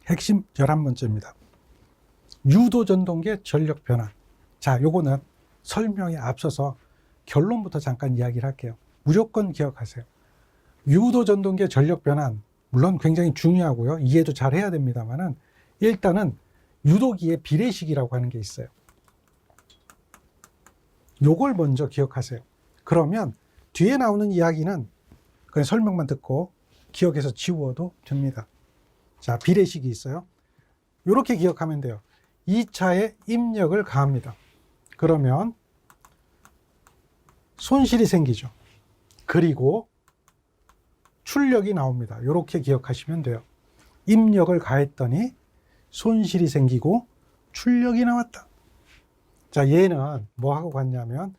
핵심 11번째입니다. 유도전동계 전력 변환. 자, 요거는 설명에 앞서서 결론부터 잠깐 이야기를 할게요. 무조건 기억하세요. 유도전동계 전력 변환, 물론 굉장히 중요하고요. 이해도 잘 해야 됩니다만은, 일단은 유도기의 비례식이라고 하는 게 있어요. 요걸 먼저 기억하세요. 그러면 뒤에 나오는 이야기는 그냥 설명만 듣고 기억해서 지워도 됩니다. 자, 비례식이 있어요. 이렇게 기억하면 돼요. 2차에 입력을 가합니다. 그러면 손실이 생기죠. 그리고 출력이 나옵니다. 이렇게 기억하시면 돼요. 입력을 가했더니 손실이 생기고 출력이 나왔다. 자, 얘는 뭐 하고 갔냐면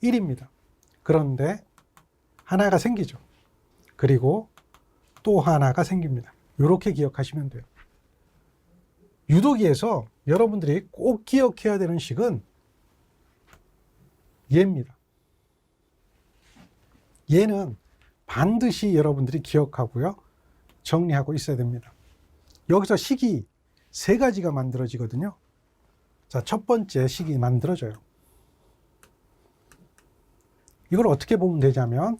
1입니다. 그런데 하나가 생기죠. 그리고 또 하나가 생깁니다. 이렇게 기억하시면 돼요. 유도기에서 여러분들이 꼭 기억해야 되는 식은 얘입니다. 얘는 반드시 여러분들이 기억하고요. 정리하고 있어야 됩니다. 여기서 식이 3가지가 만들어지거든요. 자, 첫 번째 식이 만들어져요. 이걸 어떻게 보면 되냐면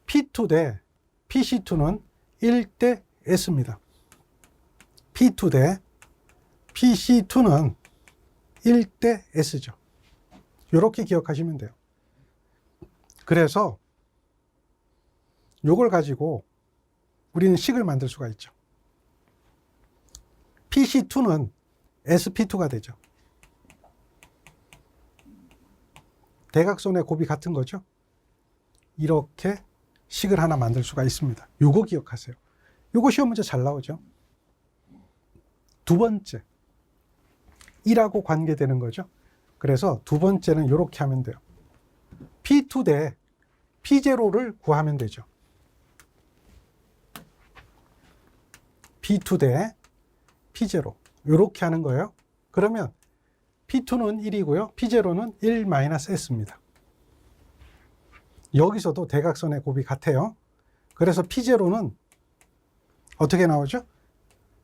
P2 대 PC2는 1대 S입니다. P2 대 PC2는 1대 S죠. 이렇게 기억하시면 돼요. 그래서 이걸 가지고 우리는 식을 만들 수가 있죠. PC2는 SP2가 되죠. 대각선의 곱이 같은 거죠. 이렇게 식을 하나 만들 수가 있습니다. 요거 기억하세요. 요거 시험 문제 잘 나오죠. 두 번째, 1하고 관계되는 거죠. 그래서 두 번째는 이렇게 하면 돼요. P2 대 P0를 구하면 되죠. P2 대 P0 이렇게 하는 거예요. 그러면 P2는 1이고요. P0는 1-S입니다. 여기서도 대각선의 곱이 같아요. 그래서 P0는 어떻게 나오죠?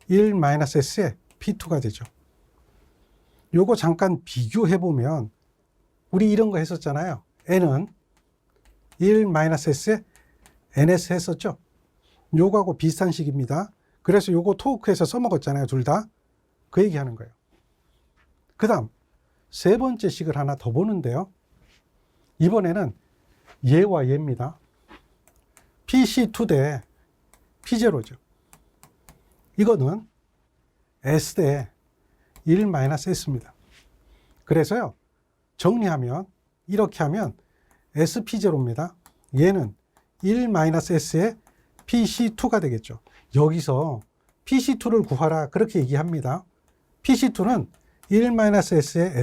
1-S에 P2가 되죠. 요거 잠깐 비교해보면 우리 이런 거 했었잖아요. N은 1-S에 NS 했었죠. 요거하고 비슷한 식입니다. 그래서 요거 토크에서 써먹었잖아요. 둘 다. 그 얘기하는 거예요. 그 다음 세 번째 식을 하나 더 보는데요. 이번에는 얘와 얘입니다. PC2 대 P0죠. 이거는 S 대 1-S입니다. 그래서요, 정리하면, 이렇게 하면 SP0입니다. 얘는 1-S의 PC2가 되겠죠. 여기서 PC2를 구하라, 그렇게 얘기합니다. PC2는 1-S의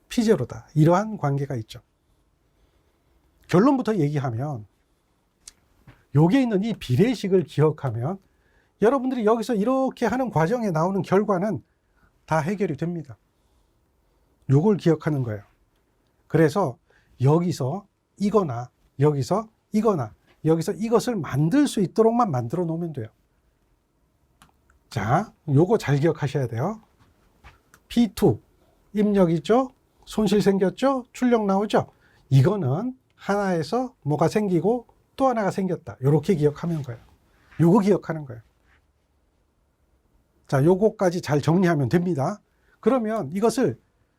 SP0다. 이러한 관계가 있죠. 결론부터 얘기하면, 여기에 있는 이 비례식을 기억하면 여러분들이 여기서 이렇게 하는 과정에 나오는 결과는 다 해결이 됩니다. 요걸 기억하는 거예요. 그래서 여기서 이거나 여기서 이거나 여기서 이것을 만들 수 있도록만 만들어 놓으면 돼요. 자, 요거 잘 기억하셔야 돼요. P2 입력 있죠? 손실 생겼죠? 출력 나오죠? 이거는 하나에서 뭐가 생기고 또 하나가 생겼다. 요렇게 기억하면 거예요. 요거 기억하는 거예요. 자, 요거까지 잘 정리하면 됩니다. 그러면 이것을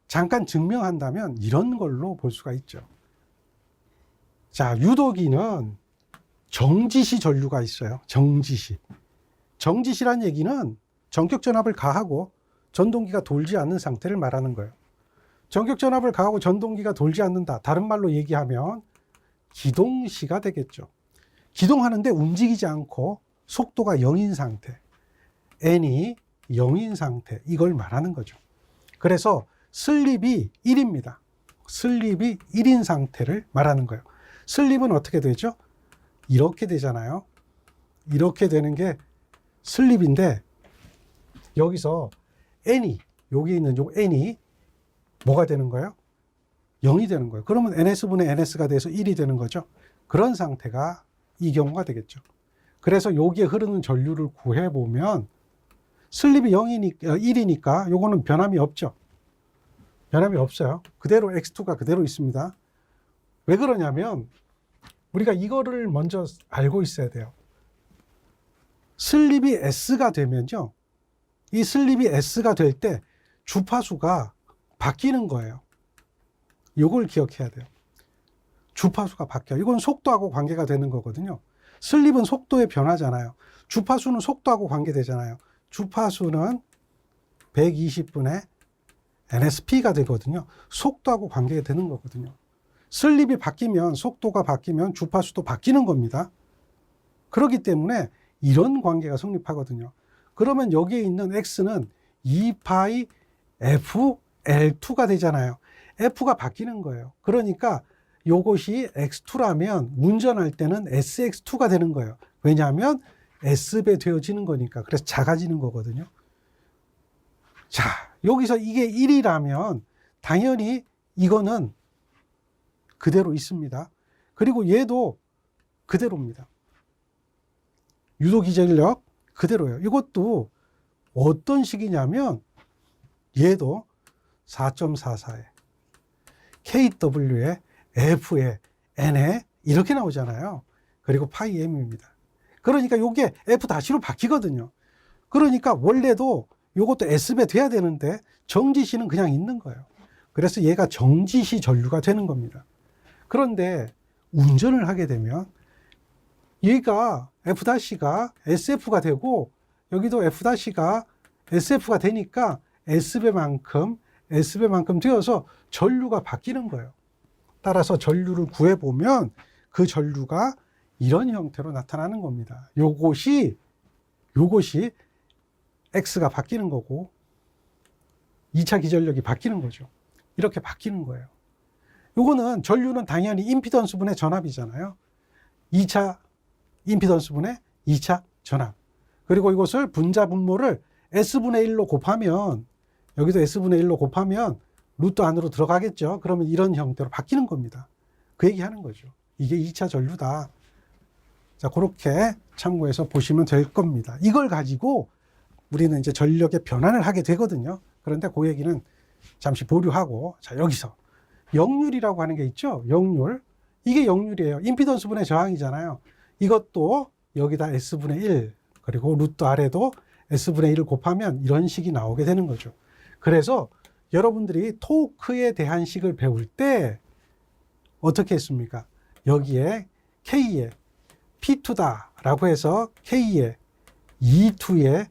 잠깐 증명한다면 이런 걸로 볼 수가 있죠. 자, 유도기는 정지시 전류가 있어요. 정지시. 정지시란 얘기는 전격전압을 가하고 전동기가 돌지 않는 상태를 말하는 거예요. 전격전압을 가하고 전동기가 돌지 않는다. 다른 말로 얘기하면 기동시가 되겠죠. 기동하는데 움직이지 않고 속도가 0인 상태. N이 0인 상태, 이걸 말하는 거죠. 그래서 슬립이 1입니다. 슬립이 1인 상태를 말하는 거예요. 슬립은 어떻게 되죠? 이렇게 되잖아요. 이렇게 되는 게 슬립인데 여기서 N이, 여기 있는 요 N이 뭐가 되는 거예요? 0이 되는 거예요. 그러면 NS분의 NS가 돼서 1이 되는 거죠. 그런 상태가 이 경우가 되겠죠. 그래서 여기에 흐르는 전류를 구해보면 슬립이 1이니까 요거는 변함이 없죠. 변함이 없어요. 그대로 X2가 그대로 있습니다. 왜 그러냐면 우리가 이거를 먼저 알고 있어야 돼요. 슬립이 S가 되면요. 이 슬립이 S가 될 때 주파수가 바뀌는 거예요. 이걸 기억해야 돼요. 주파수가 바뀌어요. 이건 속도하고 관계가 되는 거거든요. 슬립은 속도의 변화잖아요. 주파수는 속도하고 관계되잖아요. 주파수는 120분의 NSP가 되거든요. 속도하고 관계가 되는 거거든요. 슬립이 바뀌면, 속도가 바뀌면 주파수도 바뀌는 겁니다. 그렇기 때문에 이런 관계가 성립하거든요. 그러면 여기에 있는 X는 2파이 FL2가 되잖아요. F가 바뀌는 거예요. 그러니까 요것이 X2라면 운전할 때는 SX2가 되는 거예요. 왜냐하면 S배 되어지는 거니까. 그래서 작아지는 거거든요. 자, 여기서 이게 1이라면 당연히 이거는 그대로 있습니다. 그리고 얘도 그대로입니다. 유도기전력 그대로예요. 이것도 어떤 식이냐면 얘도 4.44에 KW에 F에 N에 이렇게 나오잖아요. 그리고 파이 M입니다. 그러니까 이게 F-로 바뀌거든요. 그러니까 원래도 이것도 S배 돼야 되는데 정지시는 그냥 있는 거예요. 그래서 얘가 정지시 전류가 되는 겁니다. 그런데 운전을 하게 되면 얘가 F-가 SF가 되고 여기도 F-가 SF가 되니까 S배만큼 되어서 전류가 바뀌는 거예요. 따라서 전류를 구해보면 그 전류가 이런 형태로 나타나는 겁니다. 요것이 X가 바뀌는 거고 2차 기전력이 바뀌는 거죠. 이렇게 바뀌는 거예요. 요거는 전류는 당연히 임피던스분의 전압이잖아요. 2차 임피던스분의 2차 전압. 그리고 이것을 분자 분모를 S분의 1로 곱하면 여기도 S분의 1로 곱하면 루트 안으로 들어가겠죠. 그러면 이런 형태로 바뀌는 겁니다. 그 얘기 하는 거죠. 이게 2차 전류다. 자, 그렇게 참고해서 보시면 될 겁니다. 이걸 가지고 우리는 이제 전력의 변환을 하게 되거든요. 그런데 그 얘기는 잠시 보류하고, 자, 여기서 역률이라고 하는 게 있죠. 역률. 이게 역률이에요. 임피던스분의 저항이잖아요. 이것도 여기다 S분의 1, 그리고 루트 아래도 S분의 1을 곱하면 이런 식이 나오게 되는 거죠. 그래서 여러분들이 토크에 대한 식을 배울 때 어떻게 했습니까? 여기에 K에 P2다 라고 해서 K에 E2에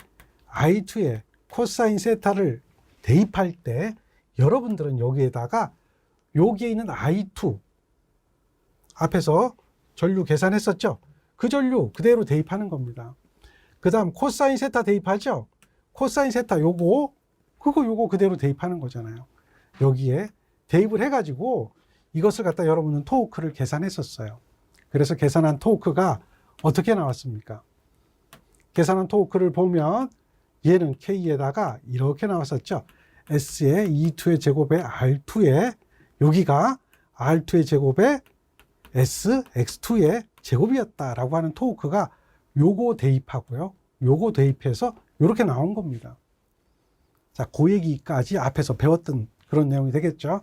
I2에 코사인 세타를 대입할 때 여러분들은 여기에다가 여기에 있는 I2 앞에서 전류 계산했었죠? 그 전류 그대로 대입하는 겁니다. 그 다음 코사인 세타 대입하죠? 코사인 세타 요거 그대로 대입하는 거잖아요. 여기에 대입을 해가지고 이것을 갖다 여러분은 토크를 계산했었어요. 그래서 계산한 토크가 어떻게 나왔습니까? 계산한 토크를 보면 얘는 K에다가 이렇게 나왔었죠. S의 E2의 제곱에 R2에 여기가 R2의 제곱에 S, X2의 제곱이었다라고 하는 토크가 요거 대입하고요. 요거 대입해서 이렇게 나온 겁니다. 자, 그 얘기까지 앞에서 배웠던 그런 내용이 되겠죠.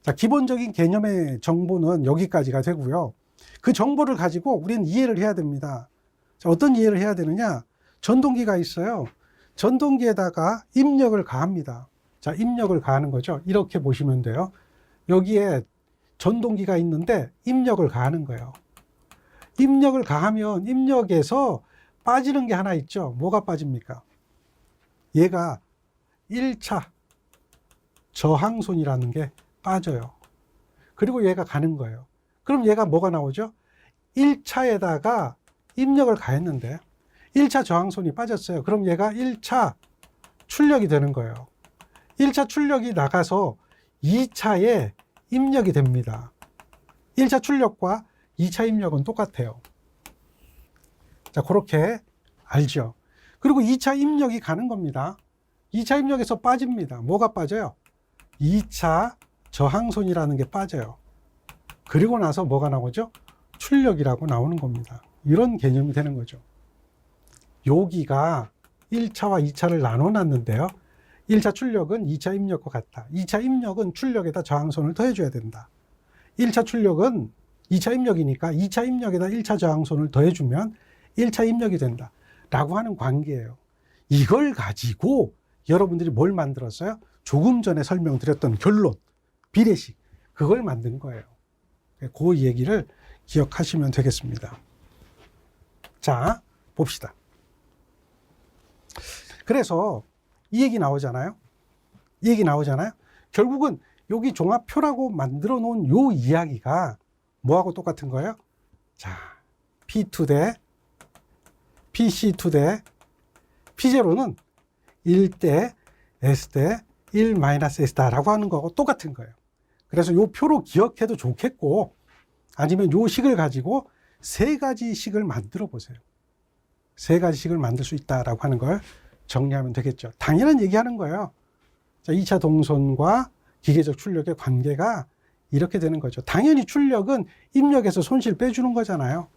자, 기본적인 개념의 정보는 여기까지가 되고요. 그 정보를 가지고 우리는 이해를 해야 됩니다. 자, 어떤 이해를 해야 되느냐? 전동기가 있어요. 전동기에다가 입력을 가합니다. 자, 입력을 가하는 거죠. 이렇게 보시면 돼요. 여기에 전동기가 있는데 입력을 가하는 거예요. 입력을 가하면 입력에서 빠지는 게 하나 있죠. 뭐가 빠집니까? 얘가 1차 저항손이라는 게 빠져요. 그리고 얘가 가는 거예요. 그럼 얘가 뭐가 나오죠? 1차에다가 입력을 가했는데 1차 저항손이 빠졌어요. 그럼 얘가 1차 출력이 되는 거예요. 1차 출력이 나가서 2차에 입력이 됩니다. 1차 출력과 2차 입력은 똑같아요. 자, 그렇게 알죠. 그리고 2차 입력이 가는 겁니다. 2차 입력에서 빠집니다. 뭐가 빠져요? 2차 저항손이라는 게 빠져요. 그리고 나서 뭐가 나오죠? 출력이라고 나오는 겁니다. 이런 개념이 되는 거죠. 여기가 1차와 2차를 나눠 놨는데요. 1차 출력은 2차 입력과 같다. 2차 입력은 출력에다 저항선을 더해줘야 된다. 1차 출력은 2차 입력이니까 2차 입력에다 1차 저항선을 더해주면 1차 입력이 된다. 라고 하는 관계예요. 이걸 가지고 여러분들이 뭘 만들었어요? 조금 전에 설명드렸던 결론, 비례식, 그걸 만든 거예요. 그 얘기를 기억하시면 되겠습니다. 자, 봅시다. 그래서 이 얘기 나오잖아요. 이 얘기 나오잖아요. 결국은 여기 종합표라고 만들어 놓은 요 이야기가 뭐하고 똑같은 거예요? 자, P2 대 PC2 대 P0는 1대 S 대 1-S다라고 하는 거하고 똑같은 거예요. 그래서 요 표로 기억해도 좋겠고, 아니면 요 식을 가지고 세 가지 식을 만들어 보세요. 세 가지 식을 만들 수 있다라고 하는 걸 정리하면 되겠죠. 당연한 얘기하는 거예요. 자, 2차 동선과 기계적 출력의 관계가 이렇게 되는 거죠. 당연히 출력은 입력에서 손실 빼주는 거잖아요.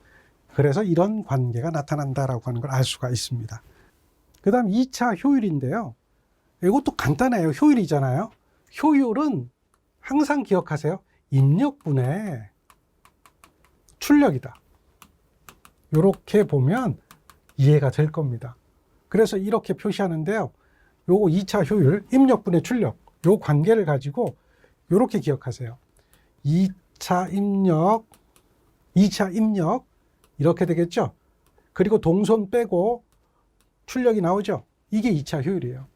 그래서 이런 관계가 나타난다라고 하는 걸 알 수가 있습니다. 그 다음 2차 효율인데요. 이것도 간단해요. 효율이잖아요. 효율은 항상 기억하세요. 입력분의 출력이다. 이렇게 보면 이해가 될 겁니다. 그래서 이렇게 표시하는데요. 요거 2차 효율, 입력분의 출력, 요 관계를 가지고 이렇게 기억하세요. 2차 입력, 이렇게 되겠죠? 그리고 동선 빼고 출력이 나오죠? 이게 2차 효율이에요.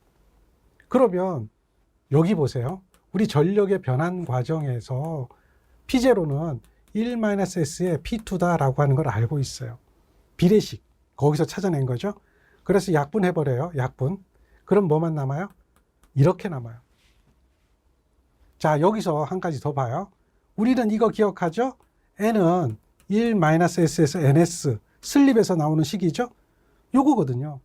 그러면 여기 보세요. 우리 전력의 변환 과정에서 P0는 1-S의 P2다라고 하는 걸 알고 있어요. 비례식, 거기서 찾아낸 거죠. 그래서 약분해버려요. 약분. 그럼 뭐만 남아요? 이렇게 남아요. 자, 여기서 한 가지 더 봐요. 우리는 이거 기억하죠? N은 1-S에서 NS, 슬립에서 나오는 식이죠? 요거거든요.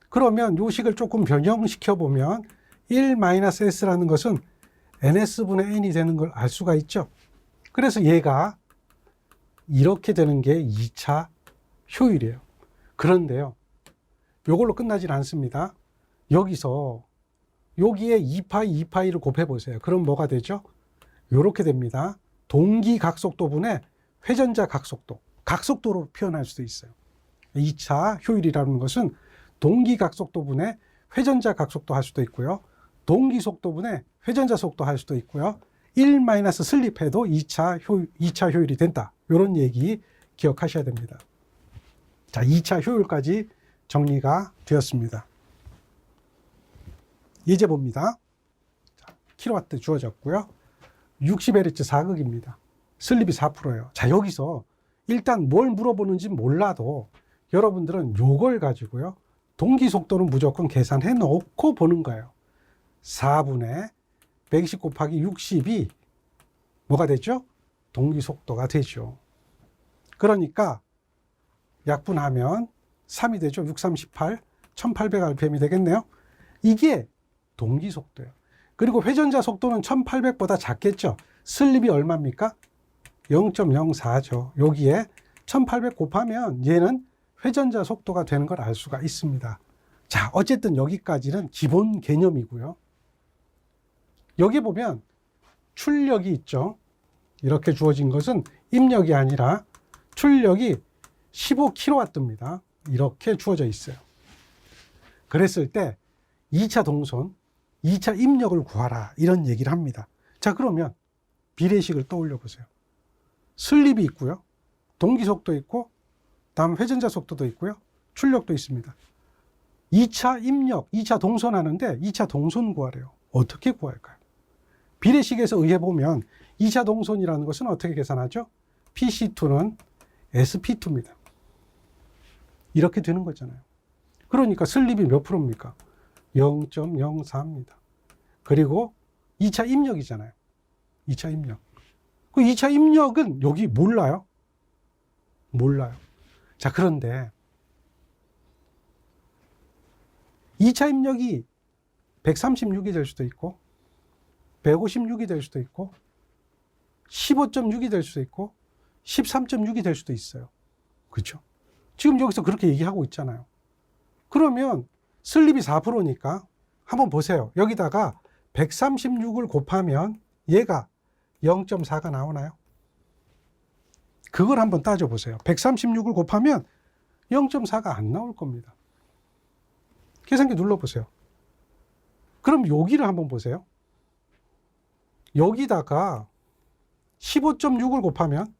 그러면 요 식을 조금 변형시켜 보면 1-S라는 것은 NS분의 N이 되는 걸 알 수가 있죠. 그래서 얘가 이렇게 되는 게 2차 효율이에요. 그런데요, 요걸로 끝나질 않습니다. 여기서 여기에 2파이를 곱해보세요. 그럼 뭐가 되죠? 요렇게 됩니다. 동기 각속도분의 회전자 각속도, 각속도로 표현할 수도 있어요. 2차 효율이라는 것은 동기 각속도분의 회전자 각속도 할 수도 있고요. 동기 속도분의 회전자 속도 할 수도 있고요. 1- 슬립해도 2차 효율이 된다. 이런 얘기 기억하셔야 됩니다. 자, 2차 효율까지 정리가 되었습니다. 이제 봅니다. 자, 킬로와트 주어졌고요. 60Hz 4극입니다. 슬립이 4%예요. 자, 여기서 일단 뭘 물어보는지 몰라도 여러분들은 요걸 가지고요. 동기 속도는 무조건 계산해 놓고 보는 거예요. 4분의 120 곱하기 60이 뭐가 되죠? 동기 속도가 되죠. 그러니까 약분하면 3이 되죠. 6, 3, 18, 1800rpm이 되겠네요. 이게 동기 속도예요. 그리고 회전자 속도는 1800보다 작겠죠. 슬립이 얼마입니까? 0.04죠. 여기에 1800 곱하면 얘는 회전자 속도가 되는 걸 알 수가 있습니다. 자, 어쨌든 여기까지는 기본 개념이고요. 여기 보면 출력이 있죠. 이렇게 주어진 것은 입력이 아니라 출력이 15kW입니다. 이렇게 주어져 있어요. 그랬을 때 2차 동선, 2차 입력을 구하라 이런 얘기를 합니다. 자, 그러면 비례식을 떠올려 보세요. 슬립이 있고요. 동기 속도 있고, 다음 회전자 속도도 있고요. 출력도 있습니다. 2차 입력, 2차 동선 하는데 2차 동선 구하래요. 어떻게 구할까요? 비례식에서 의해 보면 2차 동선이라는 것은 어떻게 계산하죠? PC2는 SP2입니다. 이렇게 되는 거잖아요. 그러니까 슬립이 몇 프로입니까? 0.04입니다. 그리고 2차 입력이잖아요. 2차 입력. 그 2차 입력은 여기 몰라요? 몰라요. 자, 그런데 2차 입력이 136이 될 수도 있고 156이 될 수도 있고 15.6이 될 수도 있고 13.6이 될 수도 있어요. 그렇죠? 지금 여기서 그렇게 얘기하고 있잖아요. 그러면 슬립이 4%니까 한번 보세요. 여기다가 136을 곱하면 얘가 0.4가 나오나요? 그걸 한번 따져보세요. 136을 곱하면 0.4가 안 나올 겁니다. 계산기 눌러보세요. 그럼 여기를 한번 보세요. 여기다가 15.6을 곱하면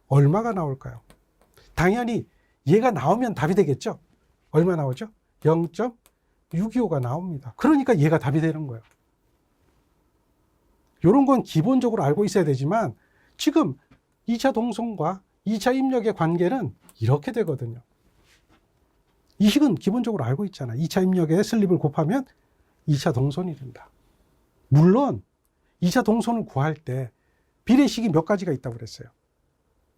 얼마가 나올까요? 당연히 얘가 나오면 답이 되겠죠? 얼마 나오죠? 0.625가 나옵니다. 그러니까 얘가 답이 되는 거예요. 이런 건 기본적으로 알고 있어야 되지만 지금 2차 동선과 2차 입력의 관계는 이렇게 되거든요. 이 식은 기본적으로 알고 있잖아. 2차 입력에 슬립을 곱하면 2차 동선이 된다. 물론 2차 동선을 구할 때 비례식이 몇 가지가 있다고 그랬어요?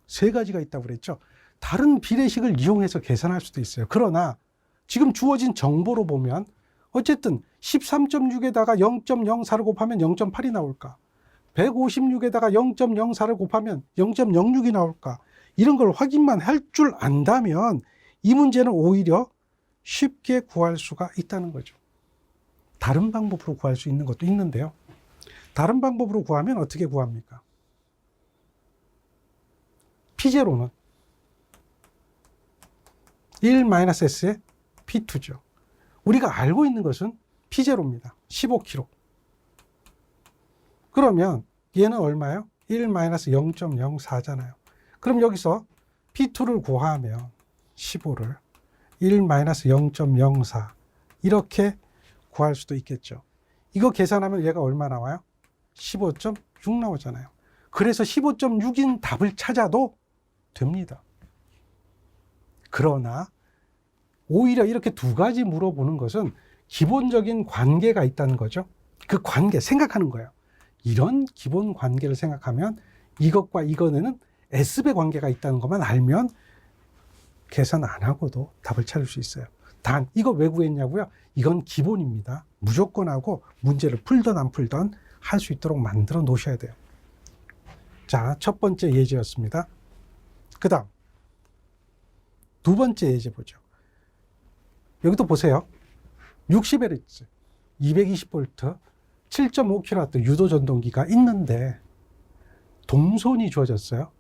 3가지가 있다고 그랬죠. 다른 비례식을 이용해서 계산할 수도 있어요. 그러나 지금 주어진 정보로 보면 어쨌든 13.6에다가 0.04를 곱하면 0.8이 나올까? 156에다가 0.04를 곱하면 0.06이 나올까? 이런 걸 확인만 할 줄 안다면 이 문제는 오히려 쉽게 구할 수가 있다는 거죠. 다른 방법으로 구할 수 있는 것도 있는데요. 다른 방법으로 구하면 어떻게 구합니까? P0는 1-S의 P2죠. 우리가 알고 있는 것은 P0입니다. 15kg. 그러면 얘는 얼마예요? 1-0.04잖아요. 그럼 여기서 P2를 구하면 15를 1-0.04 이렇게 구할 수도 있겠죠. 이거 계산하면 얘가 얼마 나와요? 15.6 나오잖아요. 그래서 15.6인 답을 찾아도 됩니다. 그러나 오히려 이렇게 2가지 물어보는 것은 기본적인 관계가 있다는 거죠. 그 관계 생각하는 거예요. 이런 기본 관계를 생각하면 이것과 이거는 S배 관계가 있다는 것만 알면 계산 안 하고도 답을 찾을 수 있어요. 단 이거 왜 구했냐고요? 이건 기본입니다. 무조건 하고 문제를 풀던 안 풀던 할 수 있도록 만들어 놓으셔야 돼요. 자, 첫 번째 예제였습니다. 그 다음 2번째 예제 보죠. 여기도 보세요. 60Hz, 220V, 7.5kW 유도 전동기가 있는데 동선이 주어졌어요.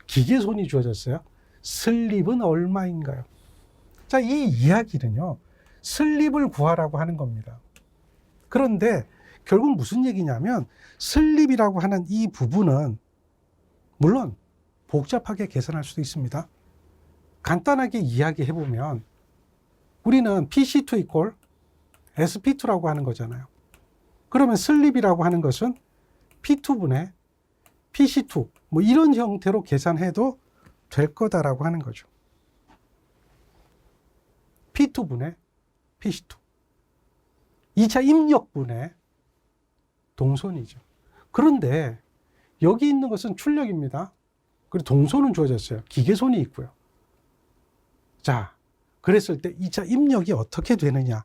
기계손이 주어졌어요. 슬립은 얼마인가요? 자, 이 이야기는요, 슬립을 구하라고 하는 겁니다. 그런데 결국 무슨 얘기냐면 슬립이라고 하는 이 부분은 물론 복잡하게 계산할 수도 있습니다. 간단하게 이야기해보면 우리는 PC2 이퀄 SP2라고 하는 거잖아요. 그러면 슬립이라고 하는 것은 P2분의 PC2 뭐 이런 형태로 계산해도 될 거다라고 하는 거죠. P2분의 PC2 2차 입력분의 동선이죠. 그런데 여기 있는 것은 출력입니다. 그리고 동선은 주어졌어요. 기계손이 있고요. 자, 그랬을 때 2차 입력이 어떻게 되느냐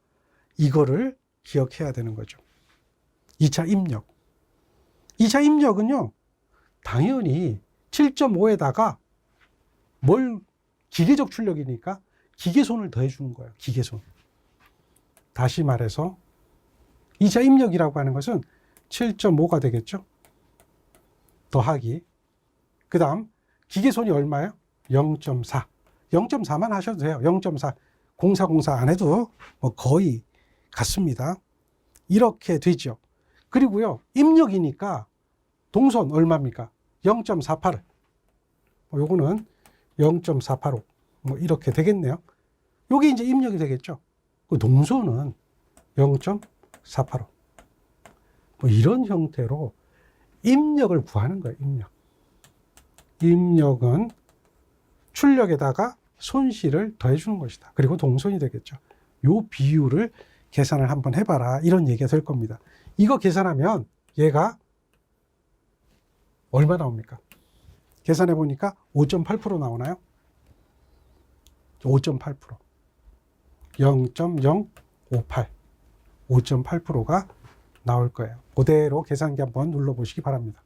이거를 기억해야 되는 거죠. 2차 입력. 2차 입력은요, 당연히 7.5에다가 뭘 기계적 출력이니까 기계손을 더해주는 거예요. 기계손. 다시 말해서 2차 입력이라고 하는 것은 7.5가 되겠죠. 더하기. 그 다음 기계손이 얼마예요? 0.4. 0.4만 하셔도 돼요. 0.4. 0.4 안 해도 뭐 거의 같습니다. 이렇게 되죠. 그리고요, 입력이니까 동선 얼마입니까? 0.485. 요거는 0.485. 뭐 이렇게 되겠네요. 요게 이제 입력이 되겠죠. 그 동선은 0.485. 뭐 이런 형태로 입력을 구하는 거예요. 입력. 입력은 출력에다가 손실을 더해주는 것이다. 그리고 동선이 되겠죠. 요 비율을 계산을 한번 해봐라. 이런 얘기가 될 겁니다. 이거 계산하면 얘가 얼마 나옵니까? 계산해 보니까 5.8% 나오나요? 5.8%. 0.058. 5.8%가 나올 거예요. 그대로 계산기 한번 눌러보시기 바랍니다.